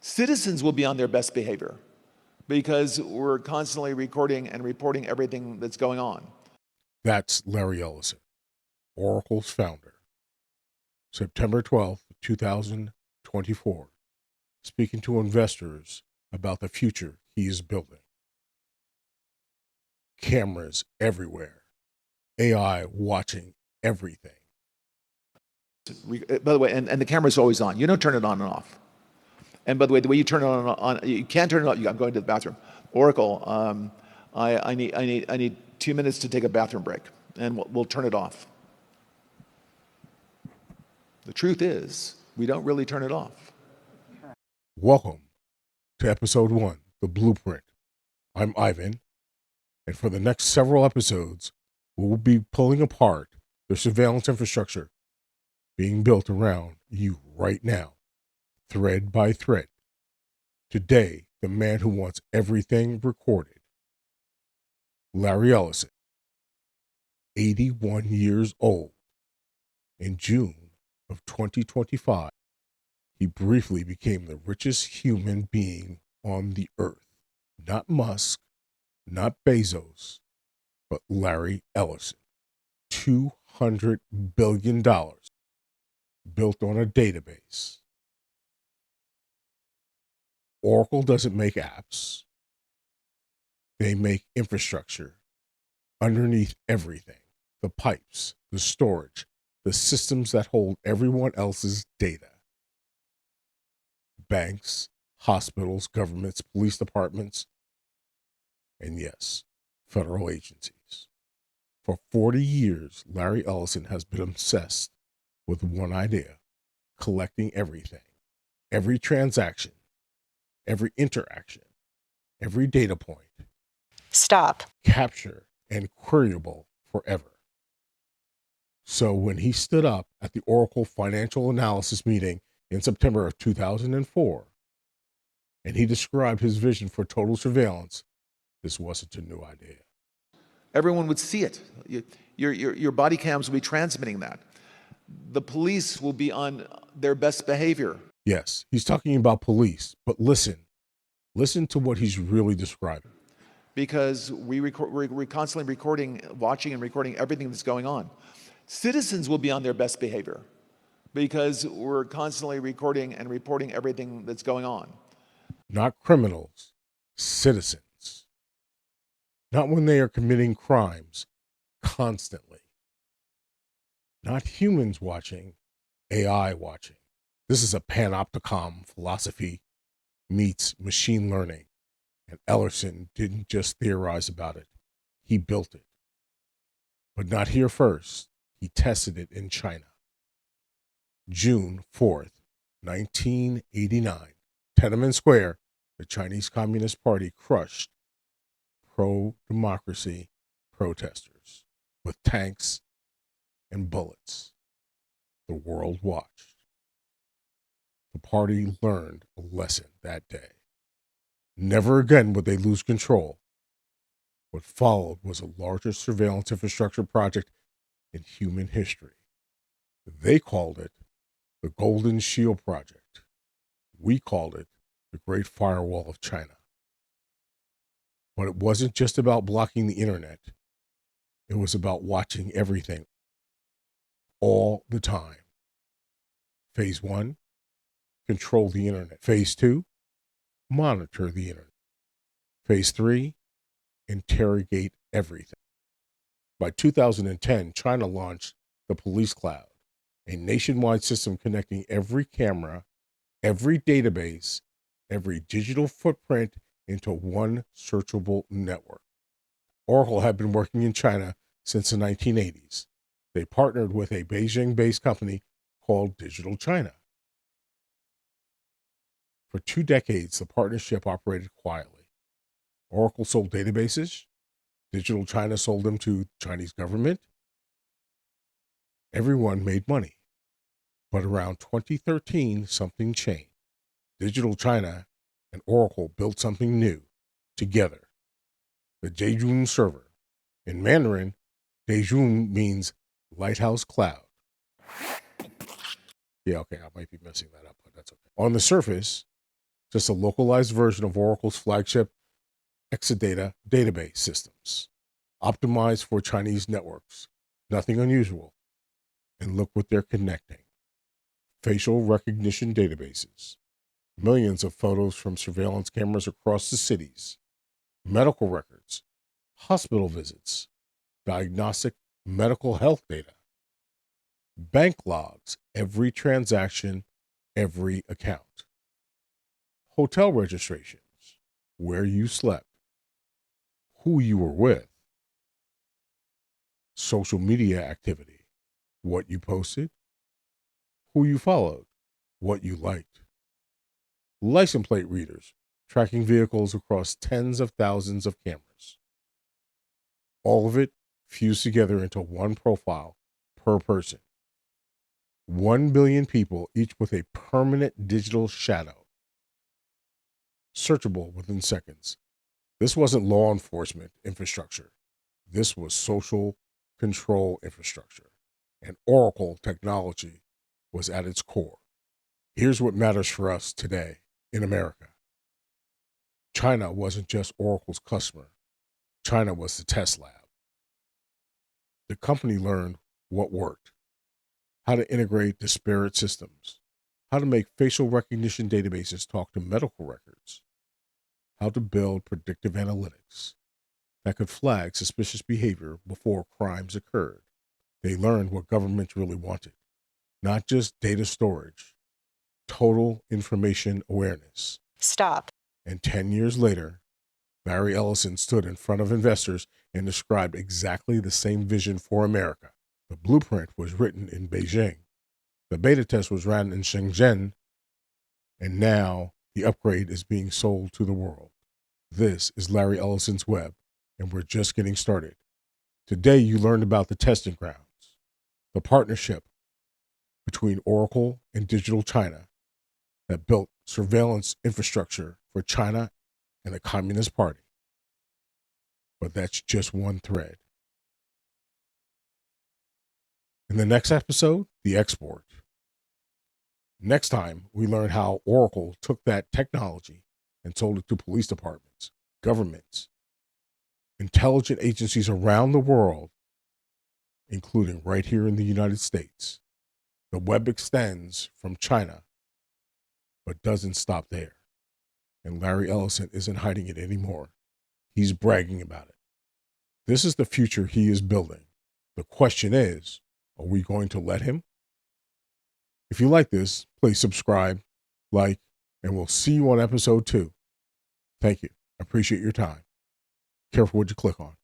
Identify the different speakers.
Speaker 1: Citizens will be on their best behavior because we're constantly recording and reporting everything that's going on.
Speaker 2: That's Larry Ellison, Oracle's founder. September 12th, 2024, speaking to investors about the future he is building. Cameras everywhere. AI watching everything.
Speaker 1: By the way, and the camera's always on. You don't turn it on and off. And by the way, you turn it on you can't turn it on. I'm going to the bathroom. Oracle, I need 2 minutes to take a bathroom break, and we'll turn it off. The truth is, we don't really turn it off.
Speaker 2: Welcome to episode 1, The Blueprint. I'm Ivan, and for the next several episodes, we will be pulling apart the surveillance infrastructure being built around you right now, thread by thread. Today, the man who wants everything recorded, Larry Ellison, 81 years old. In June of 2025, he briefly became the richest human being on the earth. Not Musk, not Bezos, but Larry Ellison. $200 billion built on a database. Oracle doesn't make apps. They make infrastructure underneath everything. The pipes, the storage, the systems that hold everyone else's data. Banks, hospitals, governments, police departments, and yes, federal agencies. For 40 years, Larry Ellison has been obsessed with one idea: collecting everything, every transaction, every interaction, every data point.
Speaker 3: Stop.
Speaker 2: Capture and queryable forever. So when he stood up at the Oracle Financial Analysis meeting in September of 2004, and he described his vision for total surveillance, this wasn't a new idea.
Speaker 1: Everyone would see it. Your body cams will be transmitting that. The police will be on their best behavior.
Speaker 2: Yes, he's talking about police, but listen to what he's really describing.
Speaker 1: Because we're constantly recording, watching and recording everything that's going on. Citizens will be on their best behavior because we're constantly recording and reporting everything that's going on.
Speaker 2: Not criminals, citizens. Not when they are committing crimes constantly. Not humans watching, AI watching. This is a panopticon philosophy meets machine learning. And Ellison didn't just theorize about it. He built it. But not here first. He tested it in China. June 4th, 1989. Tiananmen Square, the Chinese Communist Party crushed pro-democracy protesters with tanks and bullets. The world watched. The party learned a lesson that day. Never again would they lose control. What followed was the largest surveillance infrastructure project in human history. They called it the Golden Shield Project. We called it the Great Firewall of China. But it wasn't just about blocking the internet. It was about watching everything all the time. Phase 1, control the internet. Phase 2, monitor the internet. Phase 3, interrogate everything. By 2010, China launched the Police Cloud, a nationwide system connecting every camera, every database, every digital footprint into one searchable network. Oracle had been working in China since the 1980s. They partnered with a Beijing-based company called Digital China. For 2 decades, the partnership operated quietly. Oracle sold databases. Digital China sold them to the Chinese government. Everyone made money. But around 2013, something changed. Digital China and Oracle built something new together. The Daijun server. In Mandarin, Daijun means lighthouse cloud. Yeah, okay, I might be messing that up, but that's okay. On the surface, just a localized version of Oracle's flagship Exadata database systems, optimized for Chinese networks. Nothing unusual. And look what they're connecting. Facial recognition databases, millions of photos from surveillance cameras across the cities, medical records, hospital visits, diagnostic medical health data, bank logs, every transaction, every account, hotel registrations, where you slept, who you were with, social media activity, what you posted, who you followed, what you liked, license plate readers, tracking vehicles across tens of thousands of cameras. All of it fused together into one profile per person. 1 billion people, each with a permanent digital shadow, searchable within seconds. This wasn't law enforcement infrastructure. This was social control infrastructure. And Oracle technology was at its core. Here's what matters for us today in America. China wasn't just Oracle's customer. China was the test lab. The company learned what worked, how to integrate disparate systems, how to make facial recognition databases talk to medical records, how to build predictive analytics that could flag suspicious behavior before crimes occurred. They learned what governments really wanted, not just data storage, total information awareness.
Speaker 3: Stop.
Speaker 2: And 10 years later, Larry Ellison stood in front of investors and described exactly the same vision for America. The blueprint was written in Beijing. The beta test was ran in Shenzhen. And now the upgrade is being sold to the world. This is Larry Ellison's Web, and we're just getting started. Today, you learned about the testing grounds, the partnership between Oracle and Digital China that built surveillance infrastructure for China and the Communist Party. But that's just one thread. In the next episode, the export. Next time, we learn how Oracle took that technology and sold it to police departments, governments, intelligence agencies around the world, including right here in the United States. The web extends from China, but doesn't stop there. And Larry Ellison isn't hiding it anymore. He's bragging about it. This is the future he is building. The question is, are we going to let him? If you like this, please subscribe, like, and we'll see you on episode 2. Thank you. I appreciate your time. Careful what you click on.